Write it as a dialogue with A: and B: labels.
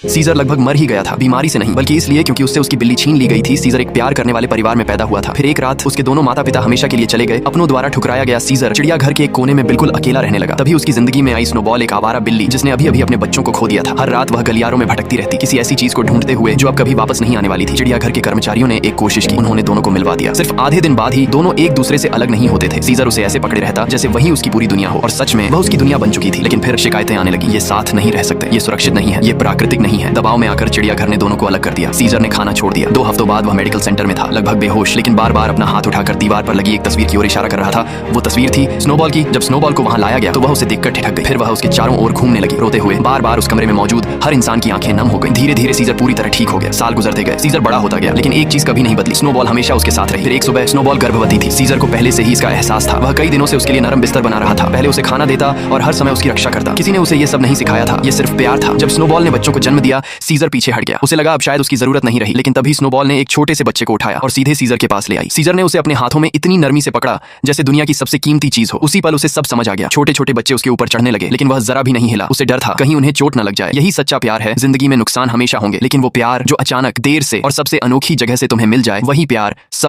A: Scissor लगभग मर ही गया था, बीमारी से नहीं बल्कि इसलिए क्योंकि उससे उसकी बिल्ली छीन ली गई थी। सीजर एक प्यार करने वाले परिवार में पैदा हुआ था। फिर एक रात उसके दोनों माता पिता हमेशा के लिए चले गए। अपनों द्वारा ठुकराया गया सीजर चिड़ियाघर के एक कोने में बिल्कुल अकेला रहने लगा। तभी उसकी जिंदगी में आई स्नोबॉल, एक आवारा बिल्ली जिसने अभी अभी अपने बच्चों को खो दिया था। हर रात वह गलियारों में भटकती रहती, किसी ऐसी चीज को ढूंढते हुए जो अब कभी वापस नहीं आने वाली थी। चिड़ियाघर के कर्मचारियों ने एक कोशिश की, उन्होंने दोनों को मिलवा दिया। सिर्फ आधे दिन बाद ही दोनों एक दूसरे से अलग नहीं होते थे। सीजर उसे ऐसे पकड़े रहता जैसे वही उसकी पूरी दुनिया हो, और सच में वह उसकी दुनिया बन चुकी थी। लेकिन फिर शिकायतें आने लगी, ये साथ नहीं रह सकते, ये सुरक्षित नहीं है, ये प्राकृतिक नहीं है। दबाव में आकर चिड़ियाघर ने दोनों को अलग कर दिया। सीजर ने खाना छोड़ दिया। 2 हफ्तों बाद वह मेडिकल सेंटर में था, लगभग बेहोश, लेकिन बार बार अपना हाथ उठाकर दीवार पर लगी एक तस्वीर की ओर इशारा कर रहा था। वो तस्वीर थी स्नोबॉल की। जब स्नोबॉल को वहां लाया गया तो वह उसे देखकर ठिठक गई। फिर वह उसके चारों ओर घूमने लगी, रोते हुए। बार बार उस कमरे में मौजूद हर इंसान की आंखें नम हो गई। धीरे धीरे सीजर पूरी तरह ठीक हो गया। साल गुजरते गए, सीजर बड़ा होता गया, लेकिन एक चीज कभी नहीं बदली, स्नोबॉल हमेशा उसके साथ रही। फिर एक सुबह स्नोबॉल गर्भवती थी। सीजर को पहले से ही इसका एहसास था। वह कई दिनों से उसके लिए नरम बिस्तर बना रहा था, पहले उसे खाना देता और हर समय उसकी रक्षा करता। किसी ने उसे ये सब नहीं सिखाया था, ये सिर्फ प्यार था। जब स्नोबॉल ने बच्चों को जन्म दिया, सीजर पीछे हट गया। उसे लगा अब शायद उसकी जरूरत नहीं रही, लेकिन तभी स्नोबॉल ने एक छोटे से बच्चे को उठाया और सीधे सीजर के पास ले आई। सीजर ने उसे अपने हाथों में इतनी नरमी से पकड़ा जैसे दुनिया की सबसे कीमती चीज हो। उसी पल उसे सब समझ आ गया। छोटे छोटे बच्चे उसके ऊपर चढ़ने लगे, लेकिन वह जरा भी नहीं हिला। उसे डर था कहीं उन्हें चोट न लग जाए। यही सच्चा प्यार है। जिंदगी में नुकसान हमेशा होंगे, लेकिन वो प्यार जो अचानक, देर से और सबसे अनोखी जगह से तुम्हें मिल जाए, वही प्यार